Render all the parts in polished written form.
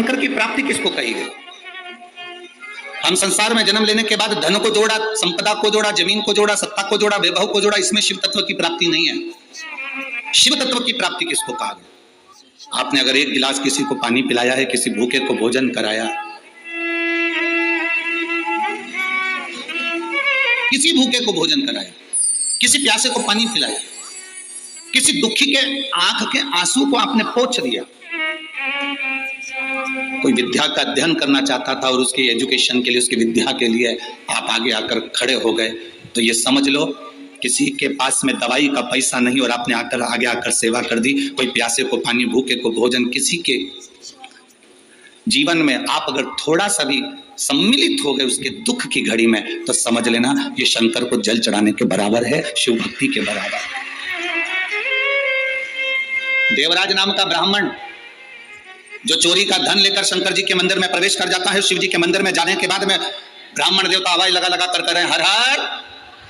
शंकर की प्राप्ति किसको कही गई? हम संसार में जन्म लेने के बाद धन को जोड़ा, संपदा को जोड़ा, जमीन को जोड़ा, सत्ता को जोड़ा, वैभव को जोड़ा, इसमें शिव तत्व की प्राप्ति नहीं है। शिव तत्व की प्राप्ति किसको कहा गया? आपने अगर एक गिलास किसी को पानी पिलाया है, किसी भूखे को भोजन कराया, किसी भूखे को भोजन कराया, किसी प्यासे को पानी पिलाया, किसी दुखी के आंख के आंसू को आपने पोंछ दिया, कोई विद्या का अध्ययन करना चाहता था और उसकी एजुकेशन के लिए, उसकी विद्या के लिए आप आगे आकर खड़े हो गए, तो ये समझ लो किसी के पास में दवाई का पैसा नहीं और आपने आकर आगे आकर सेवा कर दी। कोई प्यासे को पानी, भूखे को भोजन, किसी के जीवन में आप अगर थोड़ा सा भी सम्मिलित हो गए उसके दुख की घड़ी में, तो समझ लेना ये शंकर को जल चढ़ाने के बराबर है, शिव भक्ति के बराबर है। देवराज नाम का ब्राह्मण जो चोरी का धन लेकर शंकर जी के मंदिर में प्रवेश कर जाता है, शिव जी के मंदिर में जाने के बाद में ब्राह्मण देवता आवाज लगा लगा कर रहे हैं, हर हर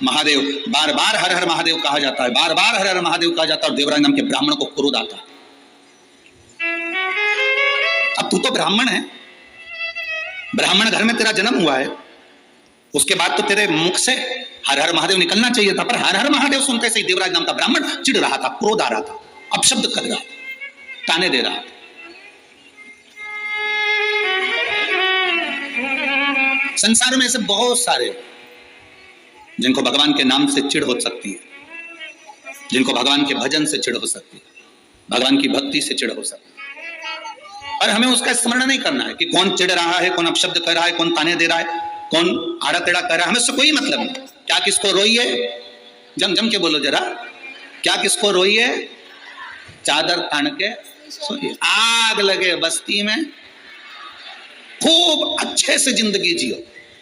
महादेव, बार बार हर हर महादेव कहा जाता है, बार बार हर हर महादेव कहा जाता है। और देवराज नाम के ब्राह्मण को क्रोध आता है, अब तू तो ब्राह्मण है, ब्राह्मण घर में तेरा जन्म हुआ है, उसके बाद तो तेरे मुख से हर हर महादेव निकलना चाहिए था, पर हर हर महादेव सुनते से ही देवराज नाम का ब्राह्मण चिढ़ रहा था, क्रोध आ रहा था, अपशब्द कर रहा, ताने दे रहा। संसार में ऐसे बहुत सारे जिनको भगवान के नाम से चिढ़ हो सकती है, जिनको भगवान के भजन से चिढ़ हो सकती है, भगवान की भक्ति से चिढ़ हो सकती है, और हमें उसका स्मरण नहीं करना है कि कौन चिढ़ रहा है, कौन अपशब्द कर रहा है, कौन ताने दे रहा है, कौन आड़ा टेढ़ा कर रहा है, हमें उससे कोई मतलब नहीं। क्या किसको रोइए, जम जम के बोलो जरा, क्या किसको रोइए, चादर तान के सोइए, आग लगे बस्ती में, खूब अच्छे से जिंदगी जियो।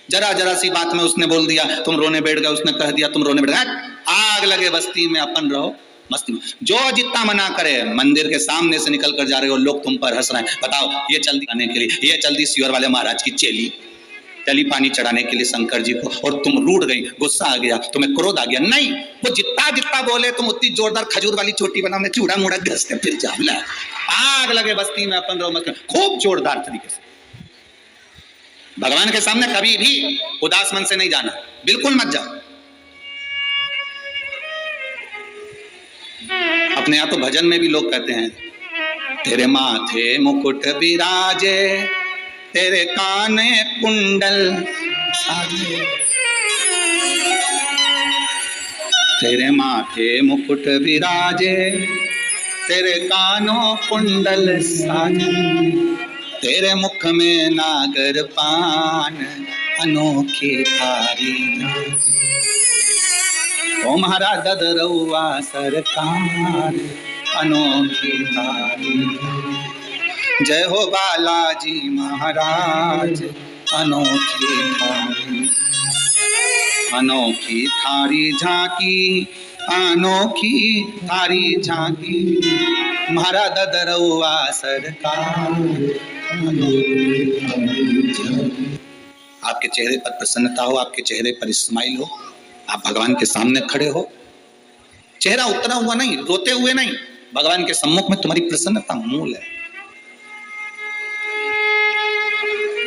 जरा जरा सी बात में उसने बोल दिया तुम रोने बैठ गए, उसने कह दिया तुम रोने बैठ गए, आग लगे बस्ती में, अपन रहो मस्ती में। जो जितना मना करे, मंदिर के सामने से निकल कर जा रहे हो, लोग तुम पर हंस रहे हैं, बताओ ये चल दी आने के लिए, ये चल दी सियोर वाले महाराज की चेली, चली पानी चढ़ाने के लिए शंकर जी को, और तुम रूठ गई, गुस्सा आ गया, तुम्हें क्रोध आ गया। नहीं, वो जितना जितना बोले तुम उतनी जोरदार खजूर वाली चोटी बना में चूड़ा मुड़ा घसते फिर जाओ, आग लगे बस्ती में, अपन रहो मस्ती में, खूब जोरदार तरीके से। भगवान के सामने कभी भी उदास मन से नहीं जाना, बिल्कुल मत जाओ। अपने यहाँ तो भजन में भी लोग कहते हैं, तेरे माथे मुकुट विराजे, तेरे काने कुंडल साजे, तेरे माथे मुकुट विराजे, तेरे कानों कुंडल साजे, तेरे मुख में नागर पान अनोखी थारी, ओ महाराज ददरउआ सरकार अनोखी थारी, जय हो बालाजी महाराज अनोखी थारी, अनोखी थारी झांकी, अनोखी थारी झांकी, महाराज ददरउआ सरकार। आपके चेहरे पर प्रसन्नता हो, आपके चेहरे पर स्माइल हो, आप भगवान के सामने खड़े हो, चेहरा उतरा हुआ नहीं, रोते हुए नहीं, भगवान के सम्मुख में तुम्हारी प्रसन्नता मूल है।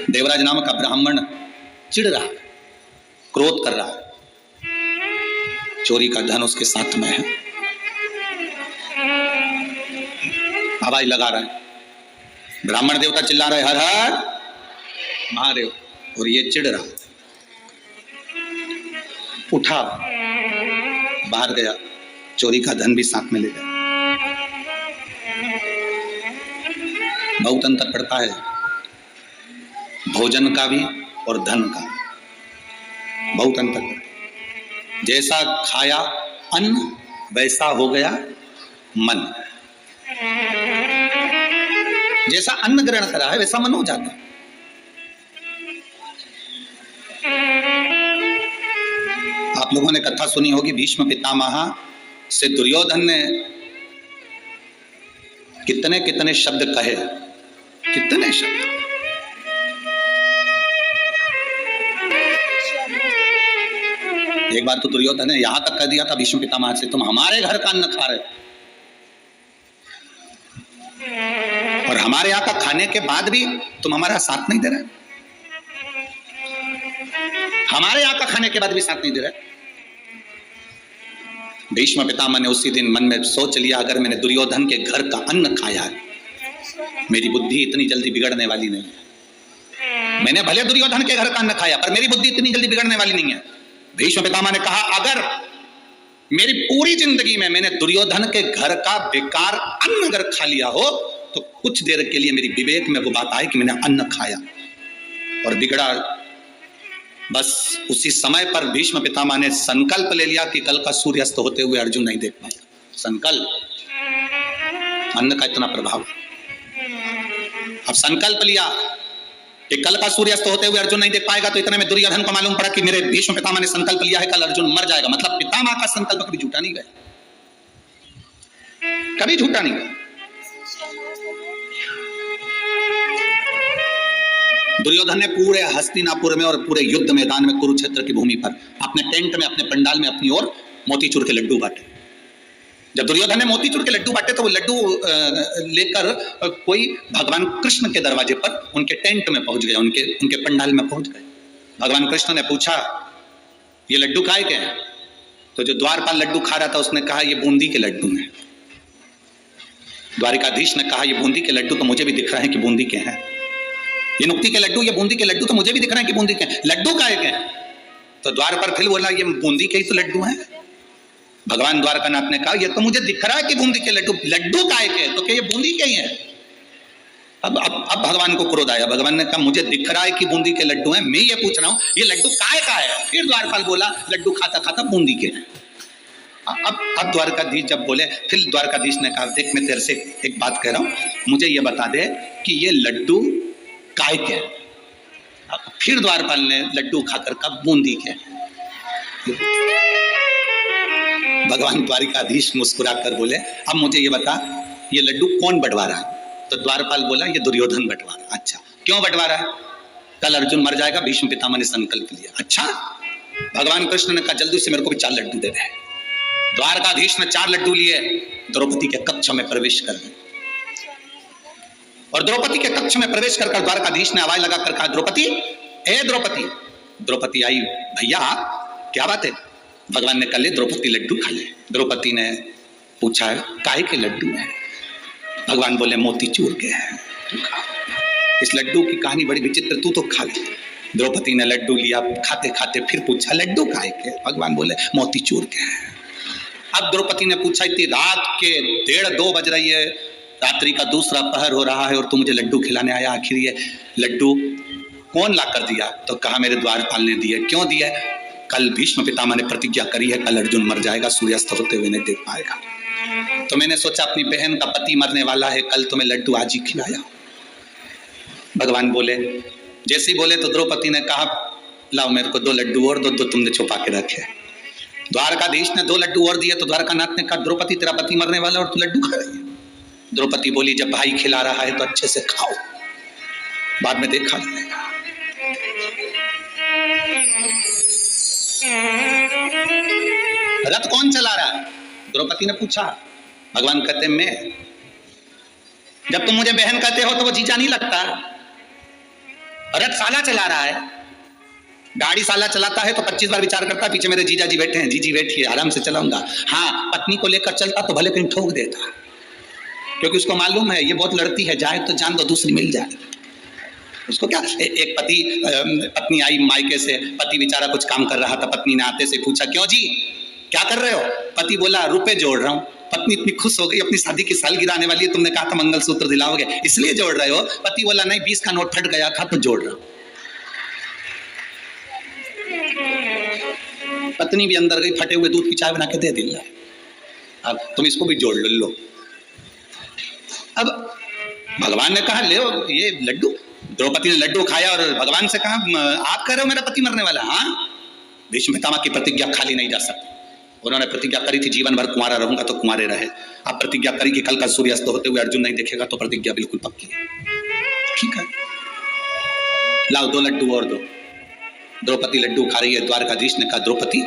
देवराज नाम का ब्राह्मण चिढ़ रहा, क्रोध कर रहा, चोरी का धन उसके साथ में है, आवाज लगा रहा है, ब्राह्मण देवता चिल्ला रहे हर हर महादेव, और ये चिढ़ रहा, उठा बाहर गया, चोरी का धन भी साथ में ले गया। बहुत अंतर पड़ता है भोजन का भी और धन का, बहुत अंतर पड़ता। जैसा खाया अन्न वैसा हो गया मन, जैसा अन्न ग्रहण करा है वैसा मन हो जाता है। आप लोगों ने कथा सुनी होगी, भीष्म पितामह से दुर्योधन ने कितने कितने शब्द कहे, कितने शब्द। एक बार तो दुर्योधन ने यहां तक कह दिया था भीष्म पितामह से, तुम हमारे घर का अन्न खा रहे और हमारे यहाँ का खाने के बाद भी तुम हमारा साथ नहीं दे रहे, हमारे यहाँ का खाने के बाद भी साथ नहीं दे रहे। भीष्म पितामह ने उसी दिन मन में सोच लिया, अगर मैंने दुर्योधन के घर का अन्न खाया है, मेरी बुद्धि इतनी जल्दी बिगड़ने वाली नहीं है। मैंने भले दुर्योधन के घर का अन्न खाया, पर मेरी बुद्धि इतनी जल्दी बिगड़ने वाली नहीं है। भीष्म पितामह ने कहा, अगर मेरी पूरी जिंदगी में मैंने दुर्योधन के घर का बेकार अन्न अगर खा लिया हो, तो कुछ देर के लिए मेरी विवेक में वो बात आई कि मैंने अन्न खाया और बिगड़ा। बस उसी समय पर भीष्म पितामह ने संकल्प ले लिया कि कल का सूर्यास्त होते हुए अर्जुन नहीं देख पाएगा। संकल्प, अन्न का इतना प्रभाव। अब संकल्प लिया कि कल का सूर्यास्त होते हुए अर्जुन नहीं देख पाएगा, तो इतने में दुर्योधन को मालूम पड़ा कि मेरे भीष्म पितामह ने संकल्प लिया है कल अर्जुन मर जाएगा। मतलब पितामह का संकल्प कभी झूठा नहीं गया, कभी झूठा नहीं गया। दुर्योधन ने पूरे हस्तिनापुर में और पूरे युद्ध मैदान में, कुरुक्षेत्र की भूमि पर, अपने टेंट में, अपने पंडाल में अपनी ओर मोतीचूर के लड्डू बांटे। जब दुर्योधन ने मोतीचूर के लड्डू बांटे तो वो लड्डू लेकर कोई भगवान कृष्ण के दरवाजे पर, उनके टेंट में पहुंच गए, उनके पंडाल में पहुंच गए। भगवान कृष्ण ने पूछा, ये लड्डू काय के हैं? तो जो द्वारपाल लड्डू खा रहा था उसने कहा, ये बूंदी के लड्डू हैं। द्वारिकाधीश ने कहा, ये बूंदी के लड्डू तो मुझे भी दिख रहा है कि बूंदी के हैं। ये नुक्ती के लड्डू, ये बूंदी के लड्डू तो मुझे भी दिख रहा है कि बूंदी के हैं। लड्डू काय के हैं? तो द्वार पर फिर बोला, ये बूंदी के ही तो लड्डू हैं। भगवान द्वारकानाथ ने कहा, ये तो मुझे दिख रहा है कि बूंदी के लड्डू, लड्डू काय के? तो क्या ये बूंदी के ही हैं? अब भगवान को क्रोध आया। भगवान ने कहा, मुझे दिख रहा है कि बूंदी के लड्डू हैं, मैं ये पूछ रहा हूं ये लड्डू काय का है? फिर द्वारपाल बोला, लड्डू खाता खाता बूंदी के हैं। अब द्वारकाधीश जब बोले, फिर द्वारकाधीश ने कहा, देख मैं तेरे से एक बात कह रहा हूं, मुझे ये बता दे कि ये लड्डू काय के? फिर द्वारपाल ने लड्डू खाकर कहा, बूंदी के। भगवान द्वारिकाधीश मुस्कुराकर बोले, अब मुझे ये बता, ये लड्डू कौन बंटवा रहा है? तो द्वारपाल बोला, ये दुर्योधन बंटवा रहा है। अच्छा, क्यों बंटवा रहा है? कल अर्जुन मर जाएगा, भीष्म पितामह ने संकल्प लिया। अच्छा, भगवान कृष्ण ने कहा, जल्दी से मेरे को भी 4 लड्डू दे दे। द्वारकाधीश ने 4 लड्डू लिए, द्रौपदी के कक्ष में प्रवेश कर गए। और द्रौपदी के कक्ष में प्रवेश कर द्वारकाधीश ने आवाज लगाकर कहा, द्रौपदी, ए द्रौपदी। द्रौपदी आई, भैया क्या बात है? भगवान ने कहा, ले द्रौपदी लड्डू खा ले। द्रौपदी ने पूछा, काहे के लड्डू हैं? भगवान बोले, मोतीचूर के हैं, तू खा। इस लड्डू की कहानी बड़ी विचित्र, तू तो खा ले। द्रौपदी ने लड्डू लिया, खाते खाते फिर पूछा, लड्डू काहे के? भगवान बोले, मोतीचूर के हैं। अब द्रौपदी ने पूछा, इतनी रात के 1:30-2 बज रही है, रात्रि का दूसरा पहर हो रहा है और तू मुझे लड्डू खिलाने आया, आखिर ये लड्डू कौन ला कर दिया? तो कहा, मेरे द्वारपाल ने दिए। क्यों दिए? कल भीष्म पितामह ने प्रतिज्ञा करी है, कल अर्जुन मर जाएगा, सूर्यास्त होते हुए नहीं देख पाएगा। तो मैंने सोचा, अपनी बहन का पति मरने वाला है, कल तुम्हें लड्डू आज ही खिलाया। भगवान बोले, जैसे ही बोले तो द्रौपदी ने कहा, लाओ मेरे को 2 लड्डू और दो तुमने छुपा के रखे। द्वारकाधीश ने 2 लड्डू और दिए तो द्वारकानाथ ने कहा, द्रौपदी तेरा पति मरने वाला और तू लड्डू खा रही है? द्रौपदी बोली, जब भाई खिला रहा है तो अच्छे से खाओ, बाद में देखा जाएगा। रथ कौन चला रहा है? द्रौपदी ने पूछा। भगवान कहते, मैं। जब तुम मुझे बहन कहते हो तो वो जीजा नहीं लगता। रथ साला चला रहा है, गाड़ी साला चलाता है तो 25 बार विचार करता, पीछे मेरे जीजा जी बैठे हैं, जीजी बैठिए, आराम से चलाऊंगा। हाँ, पत्नी को लेकर चलता तो भले कहीं ठोक देता, क्योंकि उसको मालूम है ये बहुत लड़ती है, जाए तो जान दो, दूसरी मिल जाए। उसको क्या, एक पत्नी आई मायके से, पति बेचारा कुछ काम कर रहा था, पत्नी ने आते से पूछा, क्यों जी क्या कर रहे हो? पति बोला, रुपए जोड़ रहा हूँ। पत्नी इतनी खुश हो गई, अपनी शादी की सालगिरह आने वाली है, तुमने कहा था मंगलसूत्र दिलाओगे, इसलिए जोड़ रहे हो? पति बोला, नहीं 20 का नोट फट गया था तो जोड़ रहा हूँ। पत्नी भी अंदर गई, फटे हुए दूध की चाय बना के दे दी, अब तुम इसको भी जोड़ लो। अब भगवान ने कहा, ले ये लड्डू। द्रौपदी ने लड्डू खाया और भगवान से कहा, आप कह रहे हो मेरा पति मरने वाला? हाँ, भीष्म पितामह की प्रतिज्ञा खाली नहीं जा सकती। उन्होंने प्रतिज्ञा करी थी, जीवन भर कुंवारा रहूंगा, तो कुंवारे रहे। अब प्रतिज्ञा करी कि कल का सूर्यास्त होते हुए अर्जुन नहीं देखेगा, तो प्रतिज्ञा बिल्कुल पक्की है। ठीक है, लाओ 2 लड्डू और दो। द्रौपदी लड्डू खा रही है। द्वारकाधीश ने कहा, द्रौपदी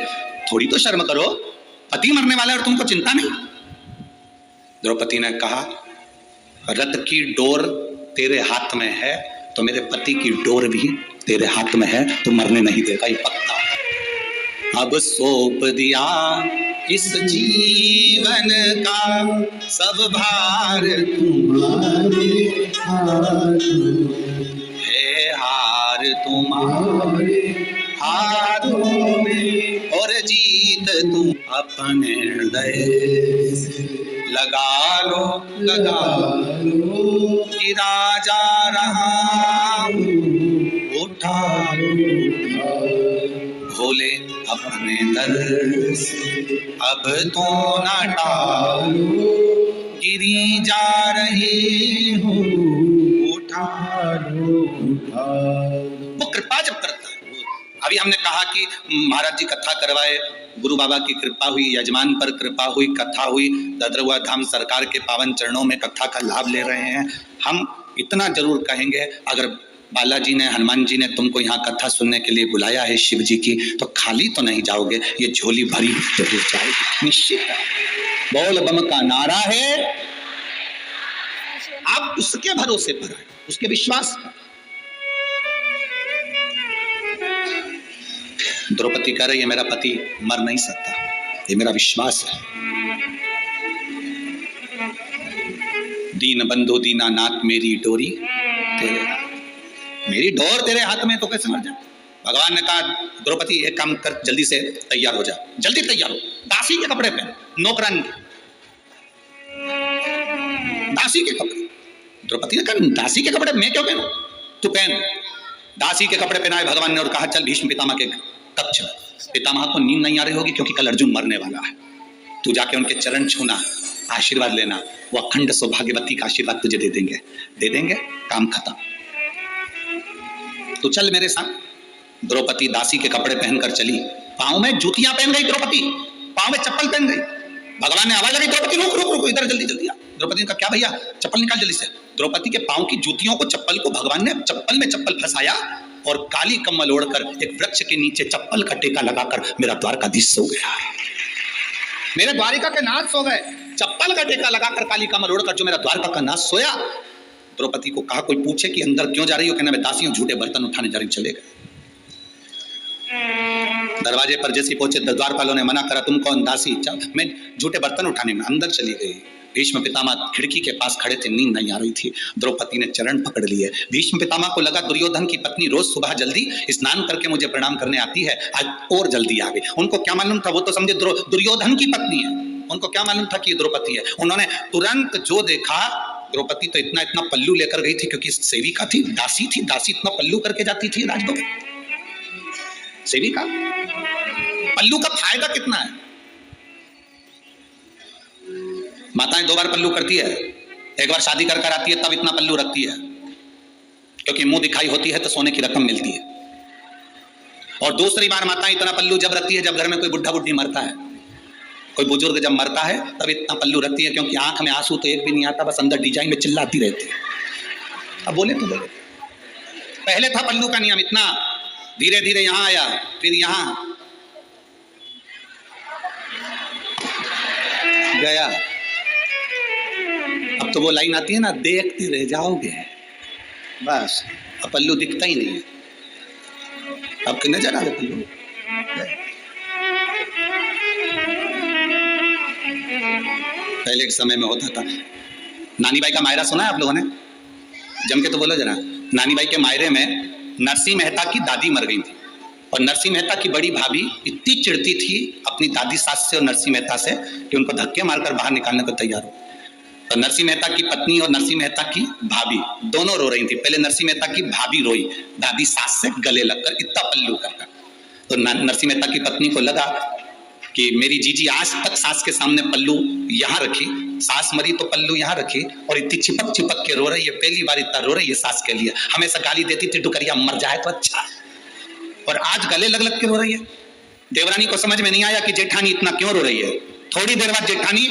थोड़ी तो शर्म करो, पति मरने वाला है और तुमको चिंता नहीं। द्रौपदी ने कहा, रथ की डोर तेरे हाथ में है तो मेरे पति की डोर भी तेरे हाथ में है, तो मरने नहीं देगा, ये पक्का। अब सौंप दिया इस जीवन का सब भार तुम्हारे हाथों, है हार तुम्हारे हाथों में और जीत तुम अपने हृदय लगा लो गिरा जा रहा उठा लो भोले अपने दर से अब तो ना टालो, गिरी जा रही हो उठा लो। वो कृपा जब करता है, अभी हमने कहा कि महाराज जी कथा करवाए, गुरु बाबा की कृपा हुई, यजमान पर कृपा हुई, कथा हुई, ददरुआ धाम सरकार के पावन चरणों में कथा का लाभ ले रहे हैं। हम इतना जरूर कहेंगे, अगर बालाजी ने, हनुमान जी ने तुमको यहाँ कथा सुनने के लिए बुलाया है शिव जी की, तो खाली तो नहीं जाओगे, ये झोली भरी जरूर जाएगी, निश्चित है। बोल बम का नारा है, आप उसके भरोसे पर है, उसके विश्वास पर। द्रौपदी कह रही है मेरा पति मर नहीं सकता, ये मेरा विश्वास है। दीन बंधु दीनानाथ मेरी डोरी तेरे, मेरी डोर तेरे हाथ में, तो कैसे मर जाए। भगवान ने कहा द्रौपदी एक काम कर, जल्दी से तैयार हो जा, जल्दी तैयार हो, दासी के कपड़े पहन, नौकरानी दासी के कपड़े। द्रौपदी ने कहा दासी के कपड़े मैं क्यों पहनूं, तू पहन। दासी के कपड़े पहनाए भगवान ने और कहा चल भीष्म पितामह के कक्ष में। पितामह को नींद नहीं आ रही होगी क्योंकि कल अर्जुन मरने वाला है, तू जाके उनके चरण छूना, आशीर्वाद लेना, वो अखंड सौभाग्यवती का आशीर्वाद तुझे दे देंगे, काम खत्म। तो चल मेरे साथ। द्रौपदी दासी के कपड़े पहनकर चली, पांव में जूतियां पहन गई द्रौपदी, पांव में चप्पल पहन गई। भगवान ने आवाज लगी द्रौपदी रुक रुक रुक, इधर जल्दी जल्दी आ। द्रौपदी ने कहा क्या भैया, चप्पल निकाल जल्दी से। द्रौपदी के पांव की जूतियों को, चप्पल को भगवान ने चप्पल में चप्पल फंसाया और काली कम्बल ओढ़कर एक वृक्ष के नीचे चप्पल का टेका लगाकर मेरा द्वारकाधीश सो गया, मेरे द्वारिका के नाथ सो गए। चप्पल का टेका लगाकर काली कम्बल ओढ़कर जो मेरा द्वारका का नाथ सोया। द्रौपदी को कहा कोई पूछे कि अंदर क्यों जा रही हो, कहना मैं दासी हूं, झूठे बर्तन उठाने जा रही, चले गए। दरवाजे पर जैसे पहुंचे द्वारपालों ने मना करा, तुम कौन, दासी, मैं झूठे बर्तन उठाने में। अंदर चली गई। भीष्म पितामह खिड़की के पास खड़े थे, नींद नहीं आ रही थी। द्रौपदी ने चरण पकड़ लिए। भीष्म पितामह को लगा दुर्योधन की पत्नी रोज सुबह जल्दी स्नान करके मुझे प्रणाम करने आती है, आज और जल्दी आ गई। उनको क्या मालूम था, वो तो समझे दुर्योधन की पत्नी है, उनको क्या मालूम था कि ये द्रौपदी है। उन्होंने तुरंत जो देखा, द्रौपदी तो इतना इतना पल्लू लेकर गई थी क्योंकि सेविका थी, दासी थी, दासी इतना पल्लू करके जाती थी राजभवन। सेविका पल्लू का फायदा कितना है, माताएं 2 बार पल्लू करती है, एक बार शादी कर आती है तब इतना पल्लू रखती है क्योंकि मुंह दिखाई होती है तो सोने की रकम मिलती है, और दूसरी बार माताएं इतना पल्लू जब रखती है जब घर में कोई बुढ़ा बुढ़ी मरता है, कोई बुजुर्ग जब मरता है तब इतना पल्लू रखती है क्योंकि आंख में आंसू तो एक भी नहीं आता, बस अंदर डिजाइन में चिल्लाती रहती है। अब बोले तो बोले, पहले था पल्लू का नियम इतना, धीरे धीरे यहां आया, फिर यहां गया। अब तो वो लाइन आती है ना, देखते रह जाओगे, बस अब पल्लू दिखता ही नहीं है, अब नजर आ रहा पल्लू। पहले के समय में होता था, नानी बाई का मायरा सुना है आप लोगों ने, जम के तो बोलो जरा। नानी बाई के मायरे में नरसिंह मेहता की दादी मर गई थी, और नरसिंह मेहता की बड़ी भाभी इतनी चिढ़ती थी अपनी दादी सास से और नरसिंह मेहता से कि उनको धक्के मारकर बाहर निकालने को तैयार हो। तो नरसिंह मेहता की पत्नी और नरसिंह मेहता की भाभी दोनों रो रही थी। पहले नरसिंह मेहता की भाभी रोई दादी सास से गले लगकर, इतना पल्लू करकर। तो नरसिंह मेहता की पत्नी को लगा कि मेरी जीजी आज तक सास के सामने पल्लू यहाँ रखी, सास मरी तो पल्लू यहाँ रखी, और इतनी चिपक चिपक के रो रही है, पहली बार इतना रो रही है सास के लिए। हमेशा गाली देती थी, डुकरिया मर जाए तो अच्छा, और आज गले लग लग के रो रही है। देवरानी को समझ में नहीं आया कि जेठानी इतना क्यों रो रही है। थोड़ी देर बाद जेठानी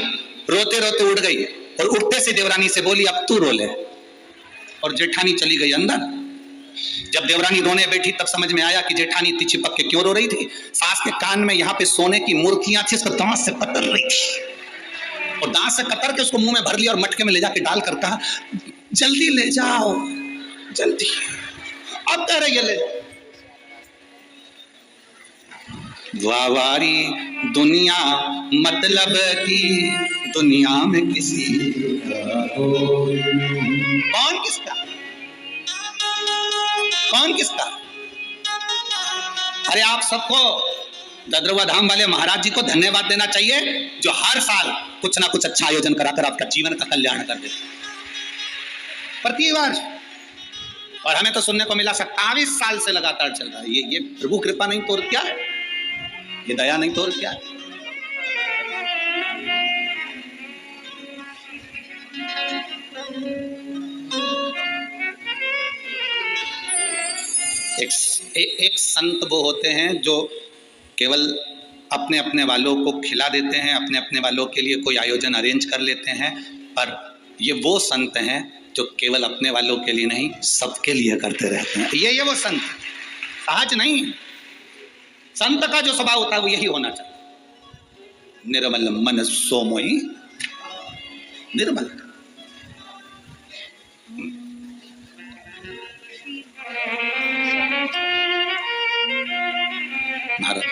रोते रोते उठ गई, और उठते से देवरानी से बोली अब तू रो ले, और जेठानी चली गई अंदर। जब देवरानी रोने बैठी तब समझ में आया कि जेठानी इतनी चिपक के क्यों रो रही थी। सास के कान में यहाँ पे सोने की मूर्तियां थी, उसको दांत से कतर रही थी, और दांत से कतर के उसको मुंह में भर लिया और मटके में ले जाके डालकर कहा जल्दी ले जाओ, जल्दी। अब कह रही है ले जाओ। वावारी दुनिया मतलब की दुनिया में किसी कौन किसका, कौन किसका। अरे आप सबको ददरवा धाम वाले महाराज जी को धन्यवाद देना चाहिए जो हर साल कुछ ना कुछ अच्छा आयोजन कराकर आपका जीवन का कल्याण कर देते प्रति वर्ष। और हमें तो सुनने को मिला 27 साल से लगातार चल रहा है। ये प्रभु कृपा नहीं तो और क्या है, ये दया नहीं तो और क्या है। एक संत वो होते हैं जो केवल अपने अपने वालों को खिला देते हैं, अपने अपने वालों के लिए कोई आयोजन अरेंज कर लेते हैं, पर ये वो संत हैं जो केवल अपने वालों के लिए नहीं सबके लिए करते रहते हैं। ये वो संत सहज नहीं है। संत का जो स्वभाव होता है वो यही होना चाहिए। निर्मल मन सोमोई निर्मल। भारत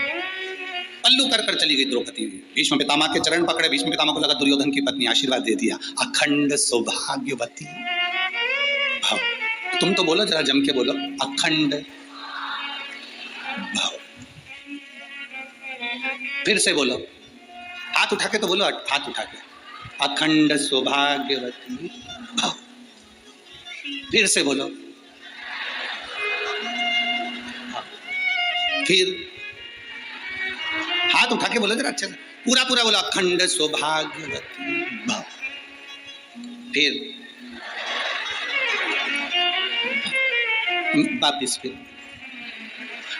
पल्लू कर कर चली गई द्रौपदी। भीष्म पितामह के चरण पकड़े, भीष्म पितामह को लगा दुर्योधन की पत्नी, आशीर्वाद दे दिया, अखंड सौभाग्यवती भाव। तुम तो बोलो, जरा जम के बोलो, अखंड भाव। फिर से बोलो, हाथ उठा के तो बोलो, हाथ उठा के, अखंड सौभाग्यवती भाव। फिर से बोलो, फिर हाथ उठा के बोलो जरा अच्छे से, पूरा पूरा बोलो, अखंड सौभाग्यवती भाव। फिर वापिस फिर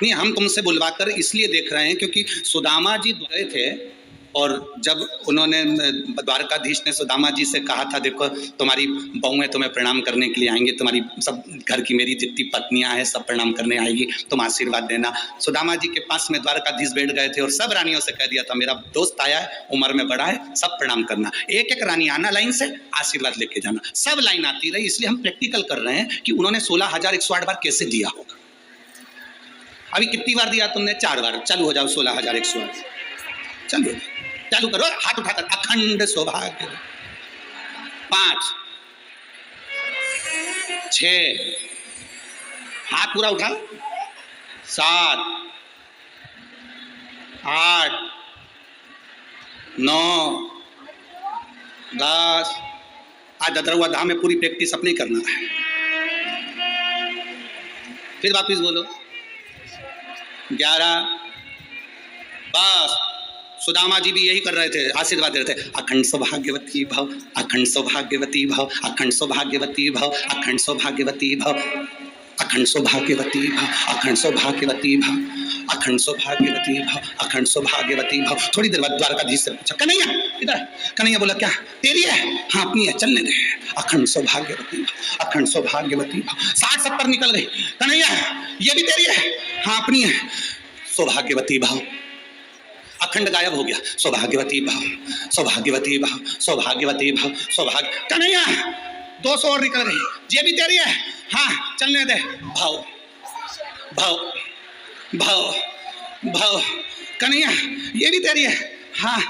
नहीं। हम तुमसे बुलवाकर इसलिए देख रहे हैं क्योंकि सुदामा जी गए थे और जब उन्होंने द्वारकाधीश ने सुदामा जी से कहा था, देखो तुम्हारी बहुएं तुम्हें प्रणाम करने के लिए आएंगी, तुम्हारी सब घर की मेरी जितनी पत्नियां हैं सब प्रणाम करने आएगी, तुम आशीर्वाद देना। सुदामा जी के पास में द्वारकाधीश बैठ गए थे और सब रानियों से कह दिया था, मेरा दोस्त आया है, उम्र में बड़ा है, सब प्रणाम करना। एक एक रानी आना लाइन से, आशीर्वाद लेके जाना। सब लाइन आती रही। इसलिए हम प्रैक्टिकल कर रहे हैं कि उन्होंने 16,108 बार कैसे दिया होगा। अभी कितनी बार दिया तुमने? 4 बार। चालू हो जाओ 16,108। चलो चालू करो, हाथ उठाकर, अखंड सौभाग्य। 5 6 हाथ पूरा उठाओ। 7 8 9 10। आज ददरवा धाम में पूरी प्रैक्टिस अपनी करना है। फिर वापिस बोलो, 11। बस सुदामा जी भी यही कर रहे थे, आशीर्वाद दे रहे थे, अखंड सौभाग्यवती भव, अखंड सौभाग्यवती भव, अखंड सौभाग्यवती भव, अखंड सौभाग्यवती भव, अखंड सौभाग्यवती भव, अखंड सौभाग्यवती भव, अखंड सौभाग्यवती भव, अखंड सौभाग्यवती भव। थोड़ी देर बाद द्वारकाधीश से पूछा, कन्हैया इधर। कन्हैया बोला, क्या तेरी है? हाँ अपनी है, चलने दे। अखंड सौभाग्यवती भव, अखंड सौभाग्यवती भव। 60-70 निकल गई। कन्हैया ये भी तेरी है? हाँ अपनी है। सौभाग्यवती भव। अखंड गायब हो गया। सौभाग्यवती भाव, सौभाग्यवती भाव, सौभाग्यवती भाव, सौभाग्य। कन्हैया 200 और निकल गई। ये भी तेरी है? हाँ चलने दे। भाव भाव भाव भाव। कन्हैया ये भी तेरी है? हाँ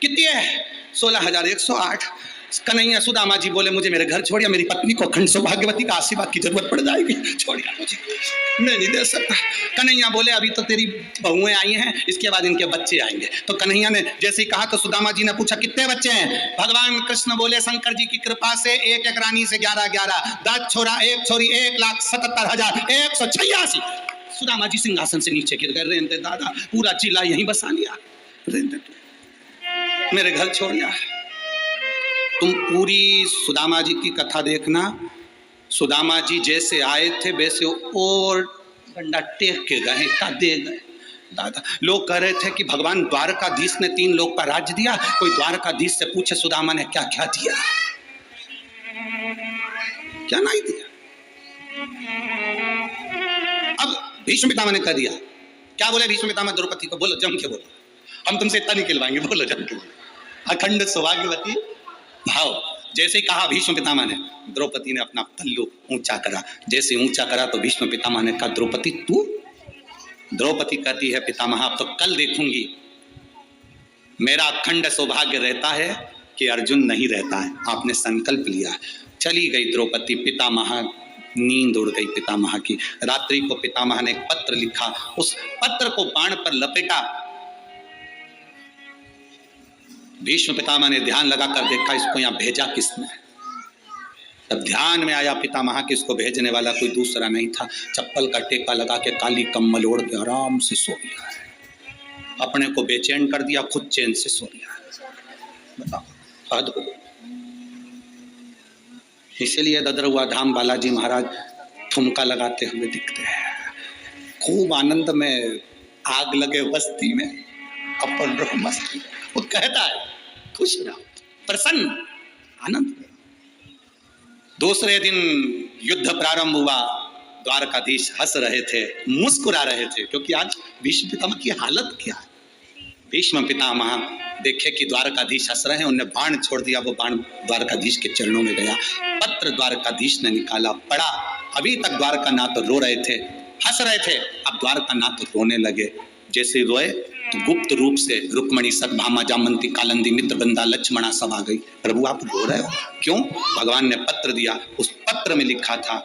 कितनी है? 16,108। कन्हैया सुदामा जी बोले, मुझे मेरे घर छोड़िए, मेरी पत्नी को अखंड सौभाग्यवती का आशीर्वाद की जरूरत पड़ जाएगी, छोड़िए मुझे, मैं नहीं दे सकता। कन्हैया बोले, अभी तो तेरी बहुएं आई हैं, इसके बाद इनके बच्चे आएंगे। तो कन्हैया ने जैसे ही कहा तो सुदामा जी ने पूछा, कितने बच्चे हैं? भगवान कृष्ण बोले, शंकर जी की कृपा से एक एक रानी से 11-11, 10 छोरा 1 छोरी, 1,77,186। सुदामा जी सिंहासन से नीचे गिर गए। रेंदे दादा, पूरा जिला यहीं बसा लिया, मेरे घर छोड़ गया। तुम पूरी सुदामा जी की कथा देखना। सुदामा जी जैसे आए थे वैसे और डंडा टेक के गए, का दे गए। दादा लोग कह रहे थे कि भगवान द्वारकाधीश ने 3 लोक का राज्य दिया। कोई द्वारकाधीश से पूछे सुदामा ने क्या क्या दिया, क्या नहीं दिया। अब भीष्म पितामह ने कह दिया। क्या बोले भीष्म पितामह द्रौपदी को? बोलो जम के बोलो, हम तुमसे इतना नहीं खिलवाएंगे, बोलो जम के बोलो, अखंड सौभाग्यवती भाव, जैसे ही कहा भीष्म पितामह ने, द्रौपदी ने अपना पल्लू ऊंचा करा। जैसे ऊंचा करा तो भीष्म पितामह ने कहा, द्रौपदी तू? द्रौपदी कहती है, पितामह अब तो कल देखूंगी। मेरा अखंड सौभाग्य रहता है कि अर्जुन नहीं रहता है, आपने संकल्प लिया है। चली गई द्रौपदी। पितामह, नींद उड़ गई पितामह की। रात्रि को पितामह ने एक पत्र लिखा, उस पत्र को बाण पर लपेटा। भीष्म पितामह ने ध्यान लगाकर देखा, इसको यहां भेजा किसने? तब ध्यान में आया पितामह कि इसको भेजने वाला कोई दूसरा नहीं था। चप्पल का टेका लगा के काली कम्बल ओढ़ के आराम से सो गया है। अपने को बेचैन कर दिया, खुद चैन से सो गया। बताओ, हद हो। इसीलिए ददरुआ धाम बालाजी महाराज ठुमका लगाते हुए दिखते हैं। खूब आनंद में, आग लगे बस्ती में, अपन रहो मस्ती। वो कहता है खुश रहो, प्रसन्न, आनंद। दूसरे दिन युद्ध प्रारंभ हुआ। द्वारकाधीश हंस रहे थे, मुस्कुरा रहे थे, क्योंकि आज भीष्म पितामह की हालत क्या है। भीष्म पितामह देखे कि द्वारकाधीश हंस रहे हैं, उन्हें बाण छोड़ दिया। वो बाण द्वारकाधीश के चरणों में गया। पत्र द्वारकाधीश ने निकाला, पढ़ा। अभी तक द्वारकानाथ रोए रहे थे, हंस रहे थे, अब द्वारकानाथ रोने लगे। जैसे रोए तो गुप्त रूप से रुक्मणी, सतभामा, जामंती, कालंदी, मित्रबंधा, लक्ष्मणा सब आ गई। प्रभु आप रो रहे हो क्यों? भगवान ने पत्र दिया। उस पत्र में लिखा था,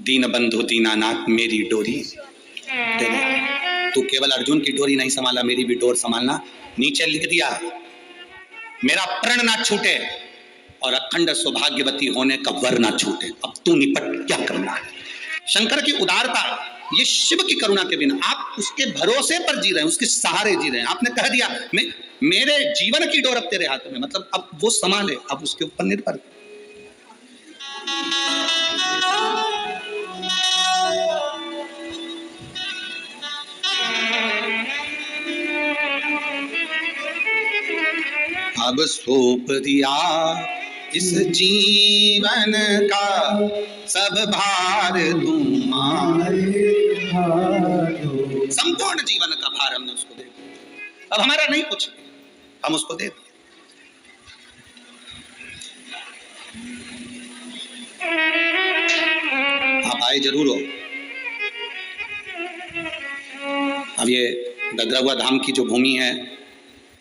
दीन बंधु दीनानाथ मेरी डोरी। तू केवल अर्जुन की डोरी नहीं संभाला, मेरी भी डोर संभालना। नीचे लिख दिया, मेरा प्रण ना छूटे और अखंड सौभाग्यवती होने का वर ना छूटे। अब तू निपट, क्या करना है। शंकर की उदारता, ये शिव की करुणा के बिना आप उसके भरोसे पर जी रहे हैं, उसके सहारे जी रहे हैं। आपने कह दिया मेरे जीवन की डोर अब तेरे हाथ में, मतलब अब वो संभाले, अब उसके ऊपर निर्भर। अब सौंप दिया इस जीवन का सब भार तुम्हारे, संपूर्ण जीवन का भार हमने उसको दे दिया। अब हमारा नहीं कुछ, हम उसको दे दिए। आप आए जरूर हो। अब ये ददरुआ धाम की जो भूमि है,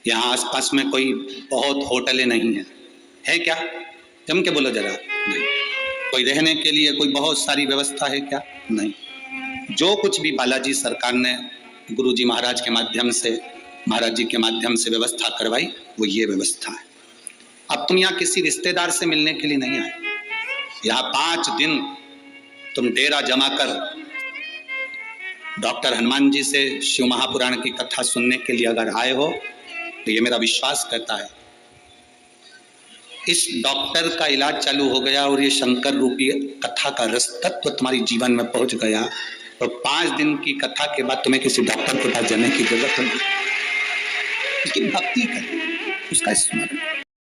यहाँ आसपास में कोई बहुत होटलें नहीं है क्या? जम के बोलो जरा। नहीं। कोई रहने के लिए कोई बहुत सारी व्यवस्था है क्या? नहीं। जो कुछ भी बालाजी सरकार ने गुरुजी महाराज के माध्यम से, महाराज जी के माध्यम से व्यवस्था करवाई, वो ये व्यवस्था है। अब तुम यहाँ किसी रिश्तेदार से मिलने के लिए नहीं आए। यहाँ 5 दिन तुम डेरा जमा कर डॉक्टर हनुमान जी से शिव महापुराण की कथा सुनने के लिए अगर आए हो, तो ये मेरा विश्वास कहता है इस डॉक्टर का इलाज चालू हो गया और ये शंकर रूपी कथा का रस तत्व तुम्हारी जीवन में पहुंच गया। और 5 दिन की कथा के बाद तुम्हें किसी डॉक्टर के पास जाने की जरूरत नहीं। उसकी भक्ति करें, उसका स्मरण।